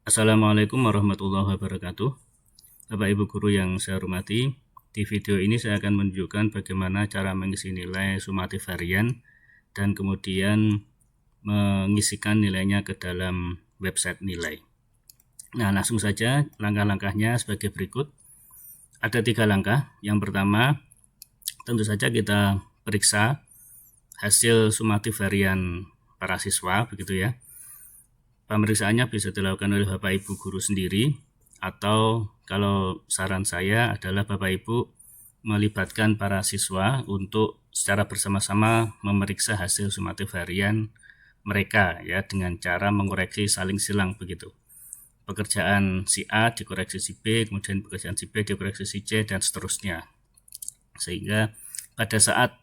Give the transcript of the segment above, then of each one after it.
Assalamualaikum warahmatullahi wabarakatuh. Bapak Ibu Guru yang saya hormati, di video ini saya akan menunjukkan bagaimana cara mengisi nilai sumatif harian dan kemudian mengisikan nilainya ke dalam website nilai. Nah, langsung saja langkah-langkahnya sebagai berikut. Ada 3 langkah. Yang pertama, tentu saja kita periksa hasil sumatif harian para siswa, begitu ya. Pemeriksaannya bisa dilakukan oleh Bapak Ibu guru sendiri, atau kalau saran saya adalah Bapak Ibu melibatkan para siswa untuk secara bersama-sama memeriksa hasil sumatif harian mereka ya, dengan cara mengoreksi saling silang begitu. Pekerjaan si A dikoreksi si B, kemudian pekerjaan si B dikoreksi si C, dan seterusnya. Sehingga pada saat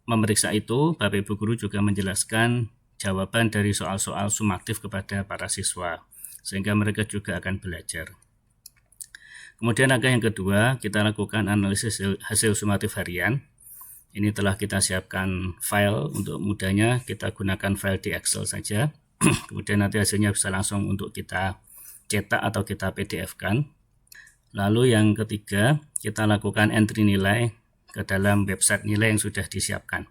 memeriksa itu, Bapak Ibu guru juga menjelaskan jawaban dari soal-soal sumatif kepada para siswa, sehingga mereka juga akan belajar. Kemudian langkah yang kedua, kita lakukan analisis hasil sumatif harian. Ini telah kita siapkan file, untuk mudahnya kita gunakan file di Excel saja. Kemudian nanti hasilnya bisa langsung untuk kita cetak atau kita PDF-kan. Lalu yang ketiga, kita lakukan entry nilai ke dalam website nilai yang sudah disiapkan.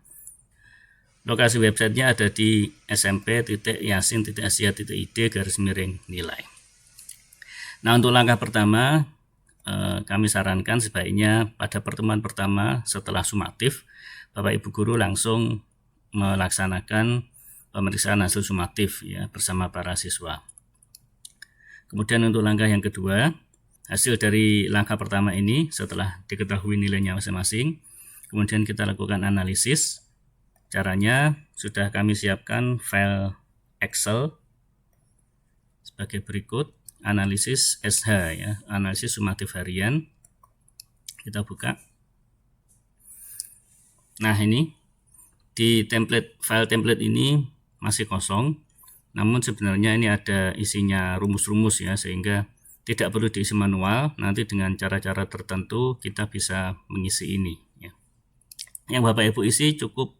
Lokasi websitenya ada di smp.yasin.asia.id/nilai. Nah, untuk langkah pertama, kami sarankan sebaiknya pada pertemuan pertama setelah sumatif, Bapak Ibu guru langsung melaksanakan pemeriksaan hasil sumatif ya bersama para siswa. Kemudian untuk langkah yang kedua, hasil dari langkah pertama ini setelah diketahui nilainya masing-masing, kemudian kita lakukan analisis. Caranya sudah kami siapkan file Excel sebagai berikut. Analisis SH ya, analisis sumatif harian. Kita buka. Nah, ini di file template ini masih kosong, namun sebenarnya ini ada isinya rumus-rumus ya, sehingga tidak perlu diisi manual. Nanti dengan cara-cara tertentu kita bisa mengisi ini ya. Yang Bapak Ibu isi cukup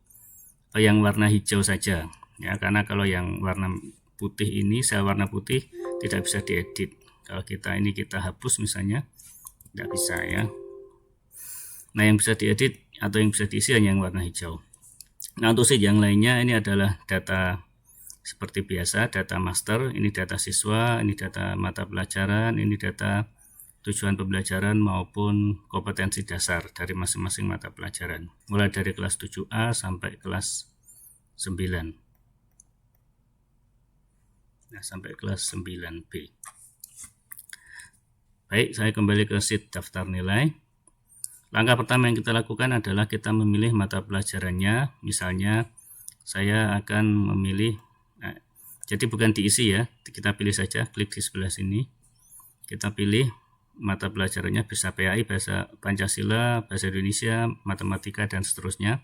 yang warna hijau saja ya, karena kalau yang warna putih ini, sel warna putih tidak bisa diedit. Kalau kita hapus misalnya, tidak bisa ya. Nah, yang bisa diedit atau yang bisa diisi hanya yang warna hijau. Nah, untuk sheet yang lainnya ini adalah data seperti biasa, data master, ini data siswa, ini data mata pelajaran, ini data tujuan pembelajaran maupun kompetensi dasar dari masing-masing mata pelajaran, mulai dari kelas 7A sampai kelas 9. Nah, sampai kelas 9B. Baik, saya kembali ke sheet daftar nilai. Langkah pertama yang kita lakukan adalah kita memilih mata pelajarannya. Misalnya saya akan memilih, jadi bukan diisi ya, kita pilih saja, klik di sebelah sini. Kita pilih mata pelajarannya, bisa PAI, bahasa Pancasila, bahasa Indonesia, matematika, dan seterusnya.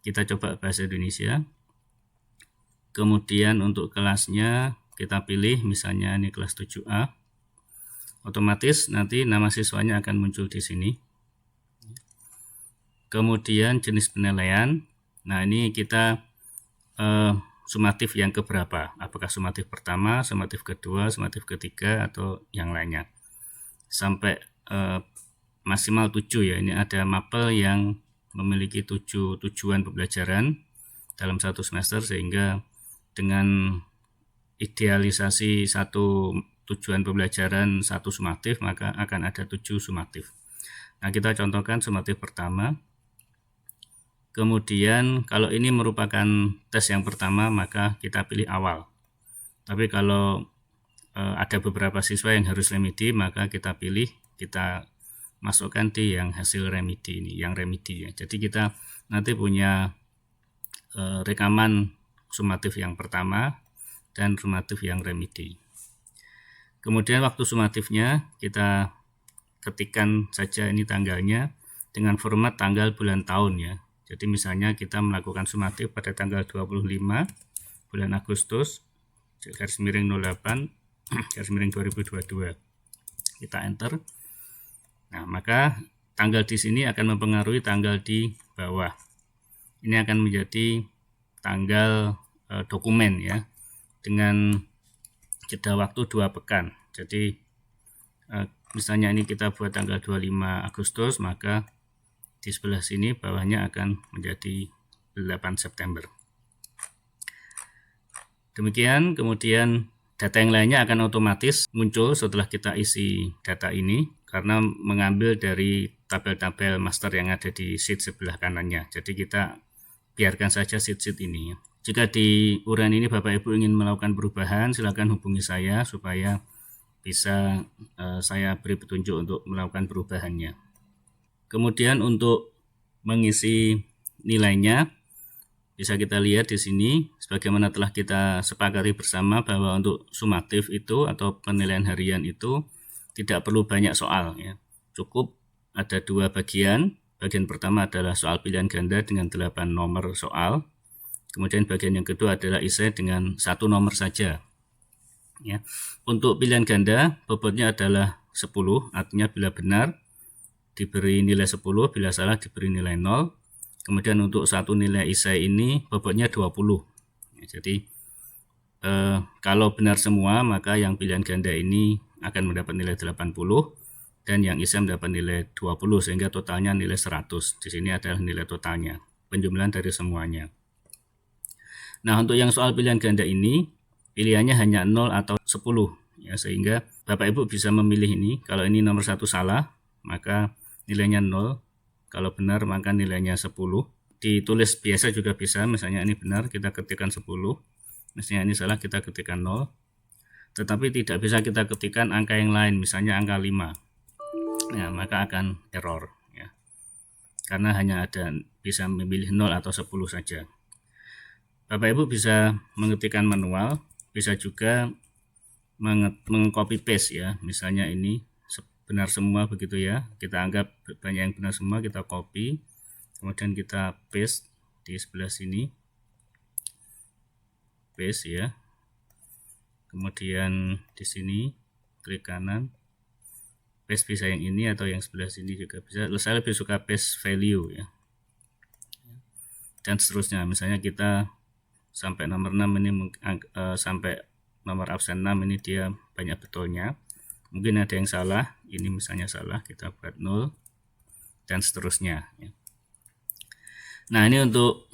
Kita coba bahasa Indonesia. Kemudian untuk kelasnya kita pilih misalnya ini kelas 7A. Otomatis nanti nama siswanya akan muncul di sini. Kemudian jenis penilaian. Nah, ini kita sumatif yang keberapa? Apakah sumatif pertama, sumatif kedua, sumatif ketiga, atau yang lainnya? Sampai maksimal 7 ya. Ini ada mapel yang memiliki 7 tujuan pembelajaran dalam satu semester, sehingga dengan idealisasi satu tujuan pembelajaran satu sumatif, maka akan ada 7 sumatif. Nah, kita contohkan sumatif pertama. Kemudian kalau ini merupakan tes yang pertama, maka kita pilih awal. Tapi kalau ada beberapa siswa yang harus remedi, maka kita masukkan di yang hasil remedi ini, yang remedi ya. Jadi kita nanti punya rekaman sumatif yang pertama dan sumatif yang remedi. Kemudian waktu sumatifnya kita ketikkan saja ini tanggalnya dengan format tanggal bulan tahun ya. Jadi misalnya kita melakukan sumatif pada tanggal 25 bulan Agustus _08 _2022. Kita enter. Nah, maka tanggal di sini akan mempengaruhi tanggal di bawah. Ini akan menjadi tanggal dokumen ya, dengan jeda waktu 2 pekan. Jadi misalnya ini kita buat tanggal 25 Agustus, maka di sebelah sini bawahnya akan menjadi 8 September. Demikian, kemudian data yang lainnya akan otomatis muncul setelah kita isi data ini karena mengambil dari tabel-tabel master yang ada di sheet sebelah kanannya. Jadi kita biarkan saja sheet-sheet ini. Jika di uraian ini Bapak Ibu ingin melakukan perubahan, silakan hubungi saya supaya bisa saya beri petunjuk untuk melakukan perubahannya. Kemudian untuk mengisi nilainya bisa kita lihat di sini sebagaimana telah kita sepakati bersama bahwa untuk sumatif itu atau penilaian harian itu tidak perlu banyak soal ya. Cukup ada dua bagian. Bagian pertama adalah soal pilihan ganda dengan 8 nomor soal. Kemudian bagian yang kedua adalah esai dengan 1 nomor saja. Ya. Untuk pilihan ganda bobotnya adalah 10, artinya bila benar diberi nilai 10, bila salah diberi nilai 0. Kemudian untuk satu nilai esai ini bobotnya 20. Ya, jadi kalau benar semua maka yang pilihan ganda ini akan mendapat nilai 80 dan yang esai mendapat nilai 20 sehingga totalnya nilai 100. Di sini adalah nilai totalnya, penjumlahan dari semuanya. Nah, untuk yang soal pilihan ganda ini pilihannya hanya 0 atau 10 ya, sehingga Bapak Ibu bisa memilih ini. Kalau ini nomor 1 salah maka nilainya 0, kalau benar maka nilainya 10. Ditulis biasa juga bisa, misalnya ini benar kita ketikkan 10, misalnya ini salah kita ketikkan 0. Tetapi tidak bisa kita ketikkan angka yang lain, misalnya angka 5. Ya, maka akan error ya. Karena hanya bisa memilih 0 atau 10 saja. Bapak Ibu bisa mengetikkan manual, bisa juga meng-copy paste ya. Misalnya ini benar semua begitu ya. Kita anggap banyak yang benar semua, kita copy, kemudian kita paste di sebelah sini. Paste ya. Kemudian di sini klik kanan. Paste bisa yang ini atau yang sebelah sini juga bisa. Saya lebih suka paste value ya. Dan seterusnya. Misalnya kita sampai nomor 6 ini sampai nomor absen 6 ini dia banyak betulnya. Mungkin ada yang salah, ini misalnya salah, kita buat 0 dan seterusnya ya. Nah, ini untuk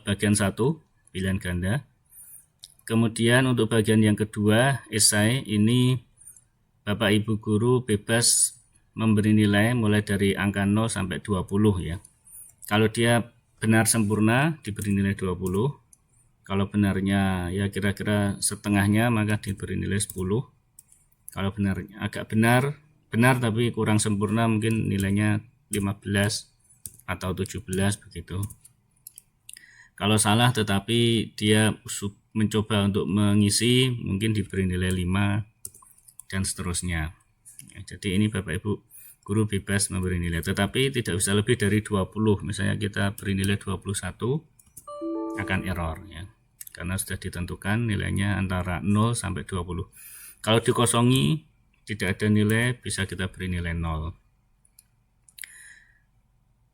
bagian 1 pilihan ganda. Kemudian untuk bagian yang kedua, esai, ini Bapak Ibu guru bebas memberi nilai mulai dari angka 0 sampai 20 ya. Kalau dia benar sempurna diberi nilai 20. Kalau benarnya ya kira-kira setengahnya maka diberi nilai 10. Kalau agak benar tapi kurang sempurna mungkin nilainya 15 atau 17 begitu. Kalau salah tetapi dia mencoba untuk mengisi mungkin diberi nilai 5 dan seterusnya. Ya, jadi ini Bapak Ibu guru bebas memberi nilai, tetapi tidak bisa lebih dari 20. Misalnya kita beri nilai 21 akan error ya. Karena sudah ditentukan nilainya antara 0 sampai 20. Kalau dikosongi tidak ada nilai, bisa kita beri nilai 0.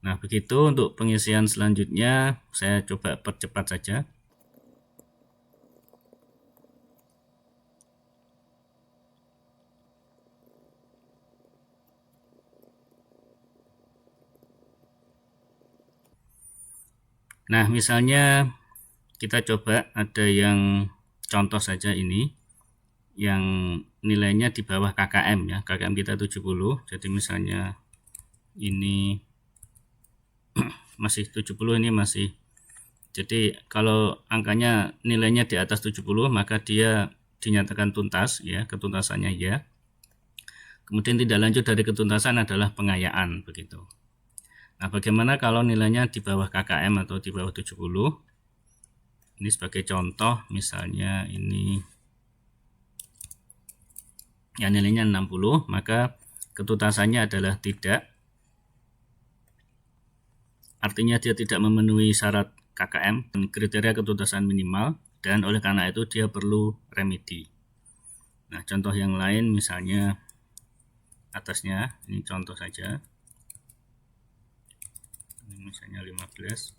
Nah, begitu untuk pengisian selanjutnya saya coba percepat saja. Nah, misalnya kita coba ada yang contoh saja ini yang nilainya di bawah KKM ya. KKM kita 70. Jadi misalnya ini masih 70, ini masih. Jadi kalau angkanya nilainya di atas 70 maka dia dinyatakan tuntas ya, ketuntasannya ya. Kemudian tidak lanjut dari ketuntasan adalah pengayaan begitu. Nah, bagaimana kalau nilainya di bawah KKM atau di bawah 70? Ini sebagai contoh, misalnya ini ya nilainya 60, maka ketuntasannya adalah tidak. Artinya dia tidak memenuhi syarat KKM dan kriteria ketuntasan minimal, dan oleh karena itu dia perlu remedi. Nah, contoh yang lain misalnya atasnya, ini contoh saja. Ini misalnya 15.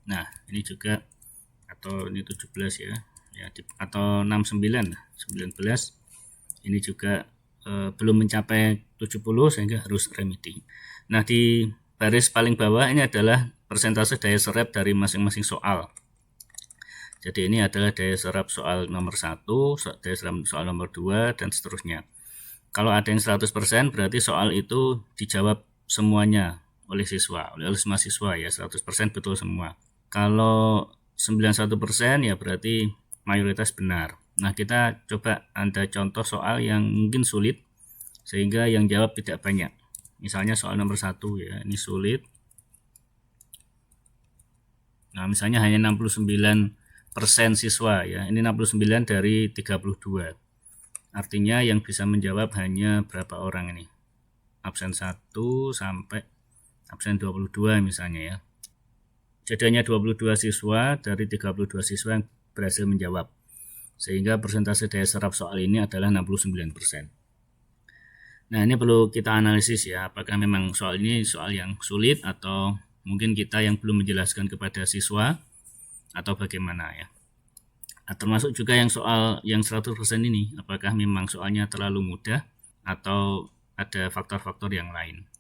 Nah, ini juga atau ini 17 ya, atau 69, 19 Ini juga belum mencapai 70 sehingga harus remedi. Nah, di baris paling bawah ini adalah persentase daya serap dari masing-masing soal. Jadi ini adalah daya serap soal nomor 1, daya serap soal nomor 2, dan seterusnya. Kalau ada yang 100% berarti soal itu dijawab semuanya oleh siswa, oleh semua siswa ya, 100% betul semua. Kalau 91% ya berarti mayoritas benar. Nah, kita coba ada contoh soal yang mungkin sulit sehingga yang jawab tidak banyak. Misalnya soal nomor 1 ya, ini sulit. Nah, misalnya hanya 69% siswa ya. Ini 69 dari 32. Artinya yang bisa menjawab hanya berapa orang ini? Absen 1 sampai absen 22 misalnya ya. Jadi hanya 22 siswa dari 32 siswa yang berhasil menjawab. Sehingga persentase daya serap soal ini adalah 69%. Nah, ini perlu kita analisis ya, apakah memang soal ini soal yang sulit atau mungkin kita yang belum menjelaskan kepada siswa atau bagaimana ya. Termasuk juga yang soal yang 100% ini, apakah memang soalnya terlalu mudah atau ada faktor-faktor yang lain.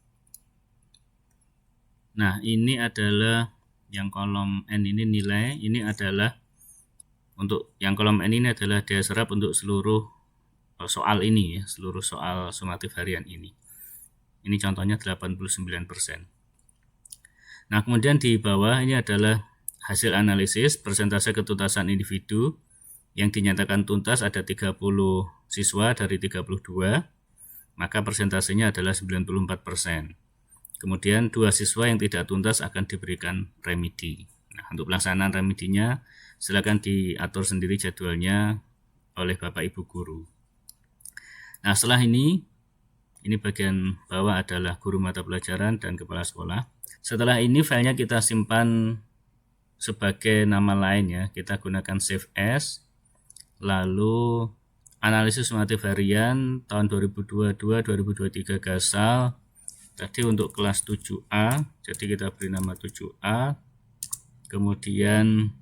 Nah, ini adalah yang kolom N ini nilai, ini adalah untuk yang kolom N ini adalah daya serap untuk seluruh soal ini ya, seluruh soal sumatif harian ini. Ini contohnya 89%. Nah, kemudian di bawah ini adalah hasil analisis persentase ketuntasan individu yang dinyatakan tuntas ada 30 siswa dari 32, maka persentasenya adalah 94%. Kemudian 2 siswa yang tidak tuntas akan diberikan remedi. Nah, untuk pelaksanaan remedinya silakan diatur sendiri jadwalnya oleh Bapak Ibu guru. Nah, setelah ini bagian bawah adalah guru mata pelajaran dan kepala sekolah. Setelah ini filenya kita simpan sebagai nama lain ya, kita gunakan save as, lalu analisis sumatif harian tahun 2022-2023 Gasal. Tadi untuk kelas 7A, jadi kita beri nama 7A. Kemudian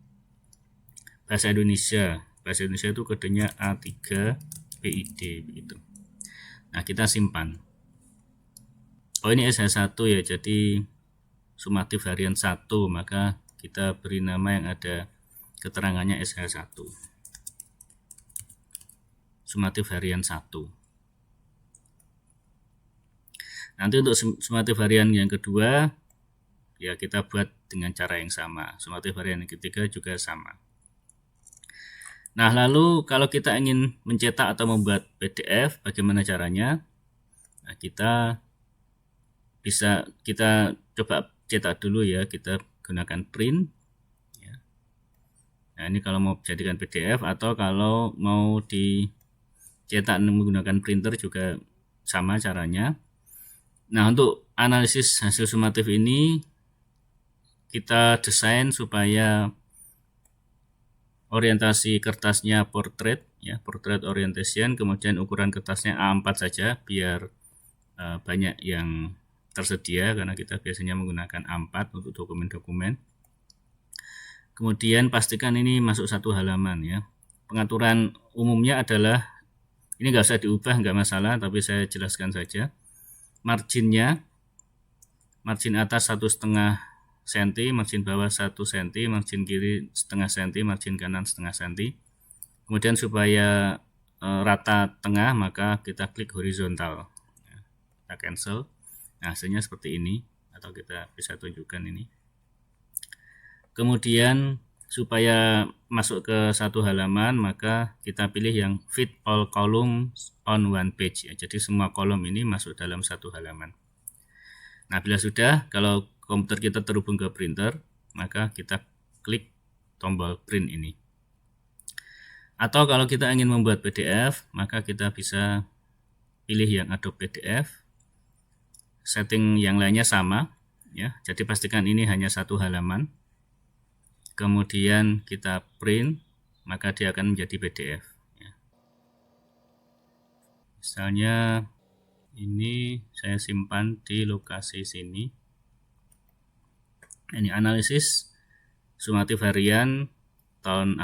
bahasa Indonesia itu kodenya A3 BID begitu. Nah, kita simpan. Oh, ini SH1 ya, jadi sumatif harian 1, maka kita beri nama yang ada keterangannya SH1. Sumatif harian 1. Nanti untuk sumatif harian yang kedua ya kita buat dengan cara yang sama. Sumatif harian yang ketiga juga sama. Nah, lalu kalau kita ingin mencetak atau membuat PDF, bagaimana caranya? Nah, kita coba cetak dulu ya, kita gunakan print ya. Nah, ini kalau mau jadikan PDF atau kalau mau dicetak menggunakan printer juga sama caranya. Nah, untuk analisis hasil sumatif ini kita desain supaya orientasi kertasnya portrait ya, portrait orientation, kemudian ukuran kertasnya A4 saja biar banyak yang tersedia karena kita biasanya menggunakan A4 untuk dokumen-dokumen. Kemudian pastikan ini masuk satu halaman ya. Pengaturan umumnya adalah ini nggak usah diubah, nggak masalah, tapi saya jelaskan saja. Margin atas 1,5 cm, margin bawah 1 cm, margin kiri setengah cm, margin kanan setengah cm. Kemudian supaya rata tengah maka kita klik horizontal, kita cancel. Nah, hasilnya seperti ini, atau kita bisa tunjukkan ini. Kemudian supaya masuk ke satu halaman maka kita pilih yang fit all columns on one page ya. Jadi semua kolom ini masuk dalam satu halaman. Nah, bila sudah, kalau komputer kita terhubung ke printer, maka kita klik tombol print ini. Atau kalau kita ingin membuat PDF, maka kita bisa pilih yang Adobe PDF. Setting yang lainnya sama ya. Jadi pastikan ini hanya satu halaman. Kemudian kita print, maka dia akan menjadi PDF ya. Misalnya ini saya simpan di lokasi sini. Ini analisis sumatif harian tahun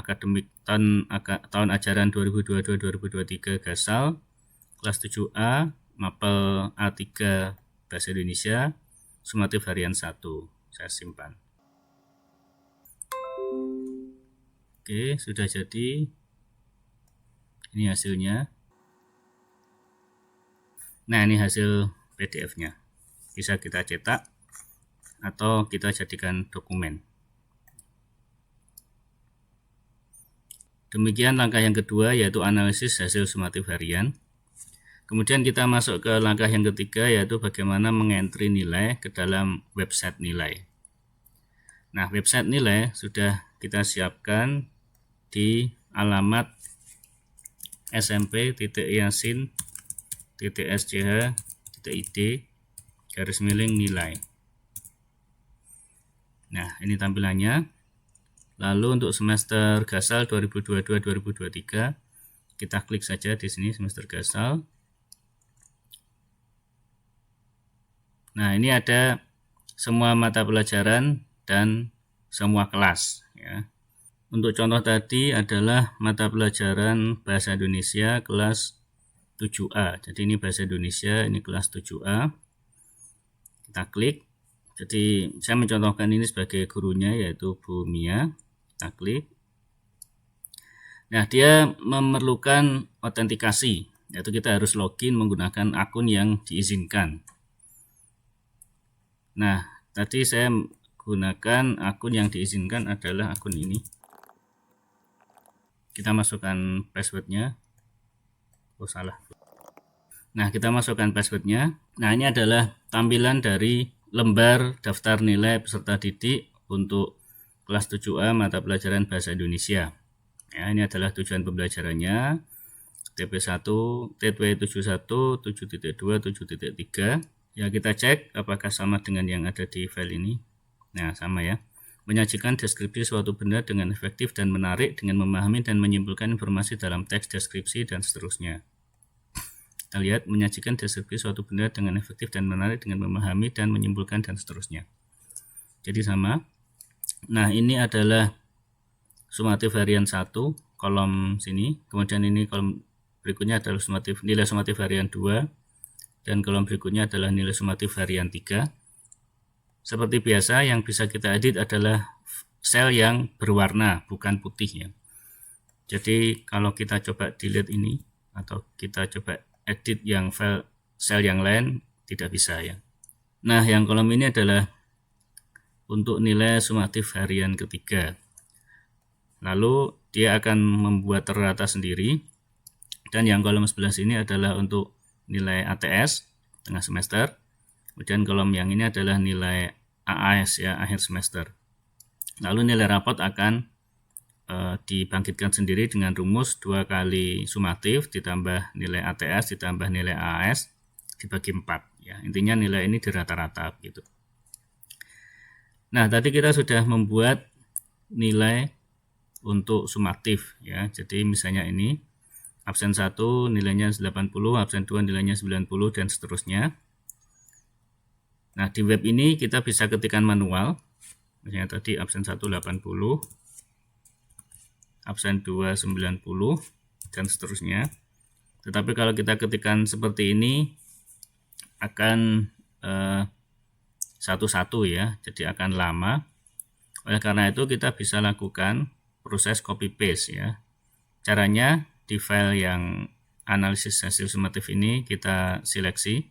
ajaran 2022-2023 Gasal kelas 7A, mapel A3 Bahasa Indonesia, sumatif harian 1. Saya simpan. Oke, sudah jadi. Ini hasilnya. Nah, ini hasil PDF-nya. Bisa kita cetak atau kita jadikan dokumen. Demikian langkah yang kedua, yaitu analisis hasil sumatif harian. Kemudian kita masuk ke langkah yang ketiga, yaitu bagaimana mengentry nilai ke dalam website nilai. Nah, website nilai sudah kita siapkan di alamat smp.yasin.sch.id/nilai. Nah, ini tampilannya. Lalu untuk semester Gasal 2022-2023, kita klik saja di sini semester Gasal. Nah, ini ada semua mata pelajaran dan semua kelas ya. Untuk contoh tadi adalah mata pelajaran Bahasa Indonesia kelas 7A. Jadi ini Bahasa Indonesia, ini kelas 7A. Kita klik. Jadi saya mencontohkan ini sebagai gurunya, yaitu Bu Mia. Kita klik. Nah, dia memerlukan autentikasi, yaitu kita harus login menggunakan akun yang diizinkan. Nah, tadi saya gunakan akun yang diizinkan adalah akun ini. Kita masukkan passwordnya. Oh, salah. Nah, kita masukkan passwordnya. Nah, ini adalah tampilan dari lembar daftar nilai peserta didik untuk kelas 7A mata pelajaran Bahasa Indonesia. Ya, ini adalah tujuan pembelajarannya. TP1, TP71, 7.2, 7.3. Ya, kita cek apakah sama dengan yang ada di file ini. Nah, sama ya. Menyajikan deskripsi suatu benda dengan efektif dan menarik dengan memahami dan menyimpulkan informasi dalam teks deskripsi dan seterusnya. Kita lihat, menyajikan deskripsi suatu benda dengan efektif dan menarik dengan memahami dan menyimpulkan dan seterusnya. Jadi sama. Nah, ini adalah sumatif harian 1, kolom sini. Kemudian ini kolom berikutnya adalah nilai sumatif harian 2. Dan kolom berikutnya adalah nilai sumatif harian 3. Seperti biasa, yang bisa kita edit adalah sel yang berwarna, bukan putih ya. Jadi kalau kita coba delete ini, atau kita coba edit yang file sel yang lain, tidak bisa ya. Nah, yang kolom ini adalah untuk nilai sumatif harian ketiga. Lalu dia akan membuat terdata sendiri. Dan yang kolom sebelah sini adalah untuk nilai ATS tengah semester. Kemudian kolom yang ini adalah nilai AAS ya, akhir semester. Lalu nilai rapot akan dibangkitkan sendiri dengan rumus 2 kali sumatif ditambah nilai ATS ditambah nilai AAS dibagi 4 ya. Intinya nilai ini dirata-rata gitu. Nah, tadi kita sudah membuat nilai untuk sumatif ya. Jadi misalnya ini absen 1 nilainya 80, absen 2 nilainya 90 dan seterusnya. Nah, di web ini kita bisa ketikkan manual. Misalnya tadi absen 1 80, absen 2 90 dan seterusnya. Tetapi kalau kita ketikkan seperti ini akan satu-satu ya, jadi akan lama. Oleh karena itu kita bisa lakukan proses copy paste ya. Caranya di file yang analisis hasil sumatif ini kita seleksi,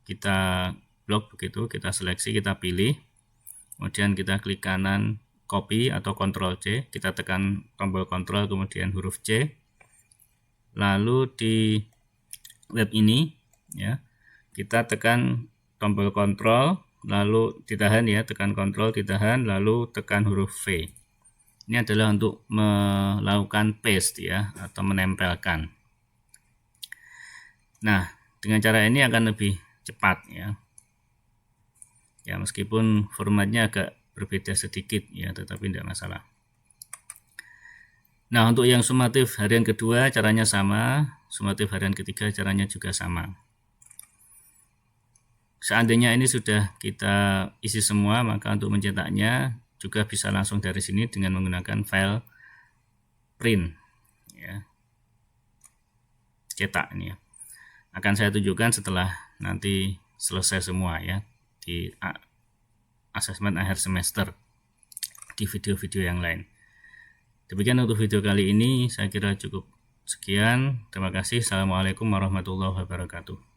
kita blok begitu, kita seleksi, kita pilih, kemudian kita klik kanan copy atau Ctrl C, kita tekan tombol Ctrl kemudian huruf C. Lalu di web ini ya, kita tekan tombol Ctrl, lalu ditahan ya, tekan Ctrl, ditahan, lalu tekan huruf V. Ini adalah untuk melakukan paste ya, atau menempelkan. Nah, dengan cara ini akan lebih cepat ya. Ya, meskipun formatnya agak berbeda sedikit ya, tetapi tidak masalah. Nah, untuk yang sumatif harian kedua caranya sama, sumatif harian ketiga caranya juga sama. Seandainya ini sudah kita isi semua, maka untuk mencetaknya juga bisa langsung dari sini dengan menggunakan file print ya. cetak ini ya. Akan saya tunjukkan setelah nanti selesai semua ya di asesmen akhir semester di video-video yang lain. Demikian untuk video kali ini, saya kira cukup sekian. Terima kasih. Assalamualaikum warahmatullahi wabarakatuh.